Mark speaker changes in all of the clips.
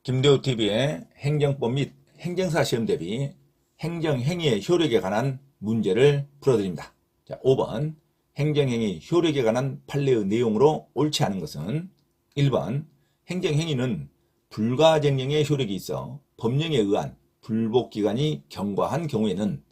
Speaker 1: 김대호TV의 행정법 및 행정사 시험 대비 행정행위의 효력에 관한 문제를 풀어드립니다. 자, 5번 행정행위 효력에 관한 판례의 내용으로 옳지 않은 것은 1번 행정행위는 불가정령의 효력이 있어 법령에 의한 불복기관이 경과한 경우에는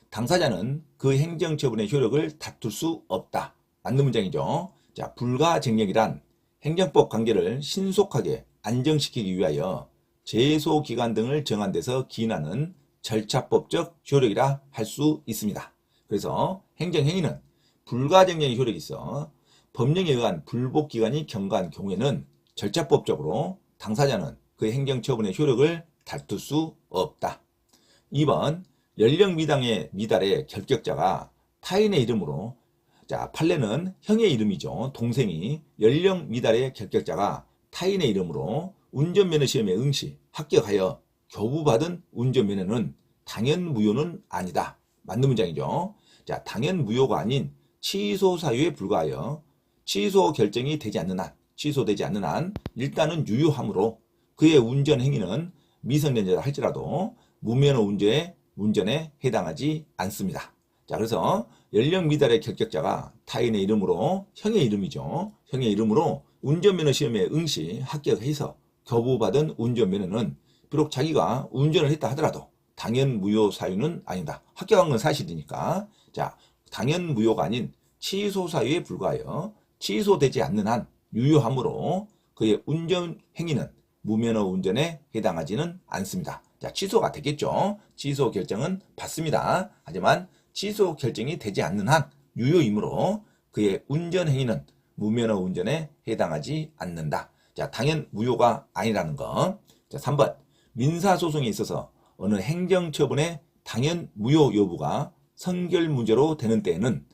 Speaker 1: 당사자는 그 행정처분의 효력을 다툴 수 없다. 맞는 문장이죠. 자, 불가정령이란 행정법 관계를 신속하게 안정시키기 위하여 제소기간 등을 정한 데서 기인하는 절차법적 효력이라 할 수 있습니다. 그래서 행정행위는 불가정령의 효력이 있어 법령에 의한 불복기간이 경과한 경우에는 절차법적으로 당사자는 그 행정처분의 효력을 다툴 수 없다. 2번 연령미달의 결격자가 타인의 이름으로, 자, 판례는 형의 이름이죠. 동생이 연령미달의 결격자가 타인의 이름으로 운전면허 시험에 응시, 합격하여 교부받은 운전면허는 당연무효는 아니다. 맞는 문장이죠. 자, 당연무효가 아닌 취소 사유에 불과하여 취소 결정이 되지 않는 한, 취소되지 않는 한 일단은 유효하므로 그의 운전 행위는 미성년자라 할지라도 무면허 운전에 해당하지 않습니다. 자, 그래서 연령 미달의 결격자가 타인의 이름으로, 형의 이름이죠. 형의 이름으로 운전면허 시험에 응시, 합격해서 교부받은 운전면허는 비록 자기가 운전을 했다 하더라도 당연무효 사유는 아니다. 합격한 건 사실이니까. 자, 당연무효가 아닌 취소 사유에 불과하여 취소되지 않는 한 유효하므로 그의 운전 행위는 무면허 운전에 해당하지는 않습니다. 자, 취소가 되겠죠. 취소 결정은 받습니다. 하지만 취소 결정이 되지 않는 한 유효이므로 그의 운전 행위는 무면허 운전에 해당하지 않는다. 자, 당연 무효가 아니라는 거. 자, 3번 민사소송에 있어서 어느 행정처분의 당연 무효 여부가 선결 문제로 되는 때에는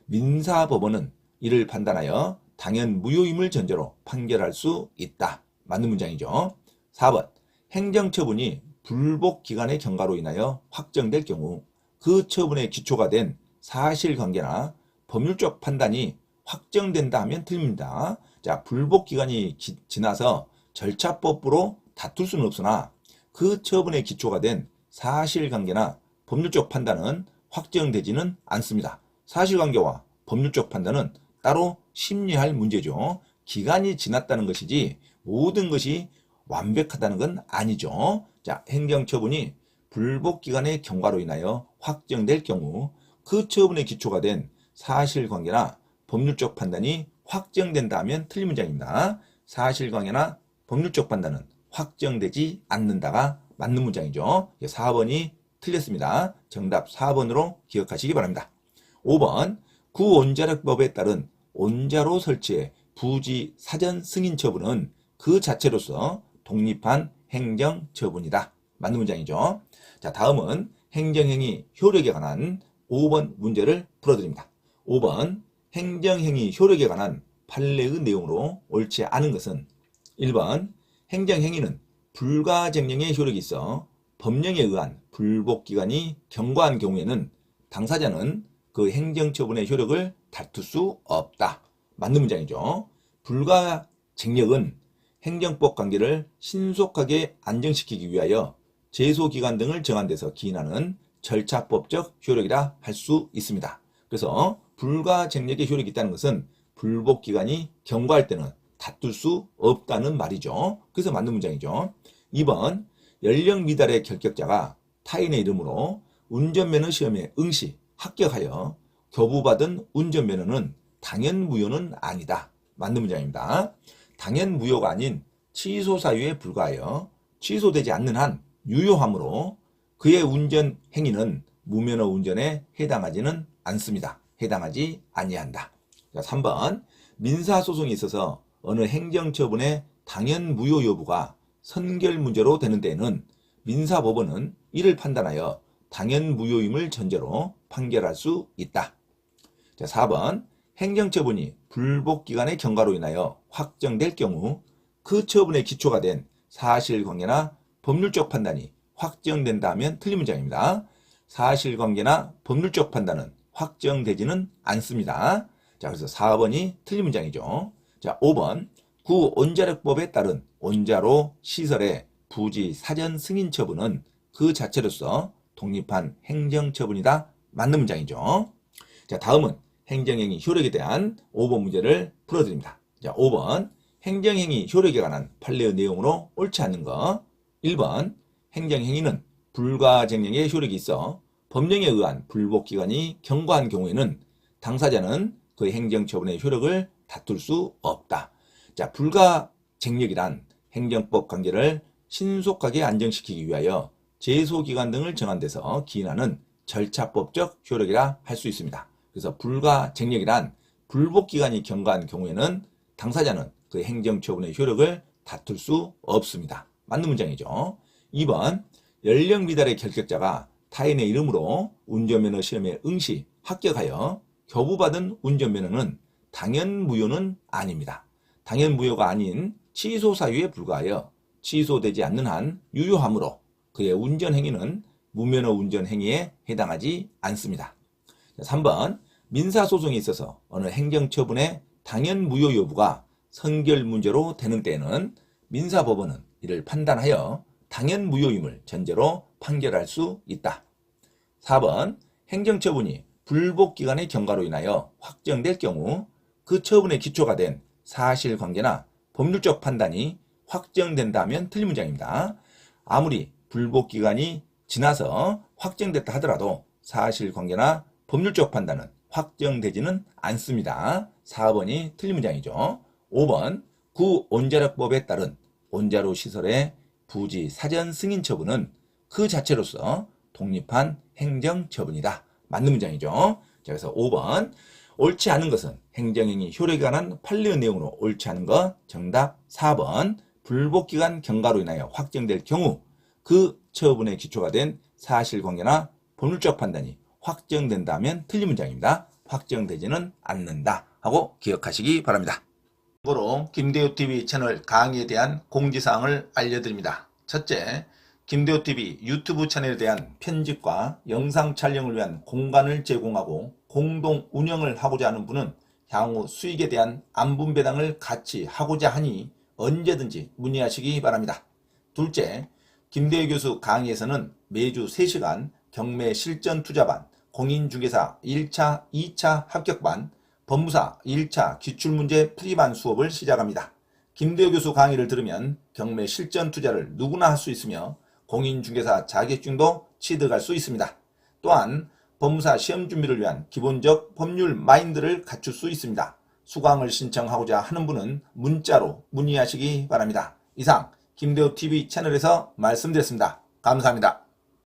Speaker 1: 민사법원은 이를 판단하여 당연 무효임을 전제로 판결할 수 있다. 맞는 문장이죠. 4번 행정처분이 불복기간의 경과로 인하여 확정될 경우 그 처분의 기초가 된 사실관계나 법률적 판단이 확정된다 하면 틀립니다. 자, 불복기간이 지나서 절차법으로 다툴 수는 없으나 그 처분의 기초가 된 사실관계나 법률적 판단은 확정되지는 않습니다. 사실관계와 법률적 판단은 따로 심리할 문제죠. 기간이 지났다는 것이지 모든 것이 완벽하다는 건 아니죠. 자, 행정처분이 불복기간의 경과로 인하여 확정될 경우 그 처분의 기초가 된 사실관계나 법률적 판단이 확정된다 하면 틀린 문장입니다. 사실관계나 법률적 판단은 확정되지 않는다가 맞는 문장이죠. 4번이 틀렸습니다. 정답 4번으로 기억하시기 바랍니다. 5번 구온자력법에 따른 온자로 설치의 부지 사전 승인 처분은 그 자체로서 독립한 행정처분이다. 맞는 문장이죠. 자, 다음은 행정행위 효력에 관한 5번 문제를 풀어드립니다. 5번 행정행위 효력에 관한 판례의 내용으로 옳지 않은 것은 1번 행정행위는 불가정령의 효력이 있어 법령에 의한 불복기간이 경과한 경우에는 당사자는 그 행정처분의 효력을 다툴 수 없다. 맞는 문장이죠. 불가정령은 행정법 관계를 신속하게 안정시키기 위하여 제소기간 등을 정한 데서 기인하는 절차법적 효력이라 할 수 있습니다. 그래서 불가정력의 효력이 있다는 것은 불복기간이 경과할 때는 다툴 수 없다는 말이죠. 그래서 맞는 문장이죠. 2번 연령미달의 결격자가 타인의 이름으로 운전면허 시험에 응시, 합격하여 교부받은 운전면허는 당연무효는 아니다. 맞는 문장입니다. 당연무효가 아닌 취소 사유에 불과하여 취소되지 않는 한 유효하므로 그의 운전 행위는 무면허 운전에 해당하지는 않습니다. 해당하지 아니한다. 자, 3번 민사소송에 있어서 어느 행정처분의 당연무효 여부가 선결 문제로 되는 데에는 민사법원은 이를 판단하여 당연무효임을 전제로 판결할 수 있다. 자, 4번 행정처분이 불복기간의 경과로 인하여 확정될 경우 그 처분의 기초가 된 사실관계나 법률적 판단이 확정된다 하면 틀린 문장입니다. 사실관계나 법률적 판단은 확정되지는 않습니다. 자, 그래서 4번이 틀린 문장이죠. 자, 5번 구온자력법에 따른 온자로 시설의 부지 사전 승인 처분은 그 자체로서 독립한 행정처분이다. 맞는 문장이죠. 자, 다음은 행정행위 효력에 대한 5번 문제를 풀어드립니다. 자, 5번 행정행위 효력에 관한 판례의 내용으로 옳지 않는 거. 1번 행정행위는 불가정령의 효력이 있어 법령에 의한 불복기관이 경과한 경우에는 당사자는 그 행정처분의 효력을 다툴 수 없다. 자, 불가정력이란 행정법 관계를 신속하게 안정시키기 위하여 제소기간 등을 정한 데서 기인하는 절차법적 효력이라 할 수 있습니다. 그래서 불가정력이란 불복기간이 경과한 경우에는 당사자는 그 행정처분의 효력을 다툴 수 없습니다. 맞는 문장이죠. 2번 연령 미달의 결격자가 타인의 이름으로 운전면허 시험에 응시, 합격하여 교부받은 운전면허는 당연무효는 아닙니다. 당연무효가 아닌 취소 사유에 불과하여 취소되지 않는 한 유효하므로 그의 운전행위는 무면허 운전행위에 해당하지 않습니다. 3번 민사소송에 있어서 어느 행정처분의 당연무효 여부가 선결 문제로 되는 때에는 민사법원은 이를 판단하여 당연무효임을 전제로 판결할 수 있다. 4번 행정처분이 불복기간의 경과로 인하여 확정될 경우 그 처분의 기초가 된 사실관계나 법률적 판단이 확정된다면 틀린 문장입니다. 아무리 불복기간이 지나서 확정됐다 하더라도 사실관계나 법률적 판단은 확정되지는 않습니다. 4번이 틀린 문장이죠. 5번 구온자력법에 따른 온자로 시설의 부지 사전 승인 처분은 그 자체로서 독립한 행정처분이다. 맞는 문장이죠. 자, 그래서 5번 옳지 않은 것은 행정행위 효력에 관한 판례의 내용으로 옳지 않은 것 정답 4번 불복기간 경과로 인하여 확정될 경우 그 처분의 기초가 된 사실관계나 법률적 판단이 확정된다면 틀린 문장입니다. 확정되지는 않는다 하고 기억하시기 바랍니다. 참고로 김대호TV 채널 강의에 대한 공지사항을 알려드립니다. 첫째, 김대호TV 유튜브 채널에 대한 편집과 영상 촬영을 위한 공간을 제공하고 공동 운영을 하고자 하는 분은 향후 수익에 대한 안분배당을 같이 하고자 하니 언제든지 문의하시기 바랍니다. 둘째, 김대호 교수 강의에서는 매주 3시간 경매 실전 투자반, 공인중개사 1차, 2차 합격반, 법무사 1차 기출문제 풀이반 수업을 시작합니다. 김대호 교수 강의를 들으면 경매 실전 투자를 누구나 할 수 있으며 공인중개사 자격증도 취득할 수 있습니다. 또한 법무사 시험 준비를 위한 기본적 법률 마인드를 갖출 수 있습니다. 수강을 신청하고자 하는 분은 문자로 문의하시기 바랍니다. 이상 김대호TV 채널에서 말씀드렸습니다. 감사합니다.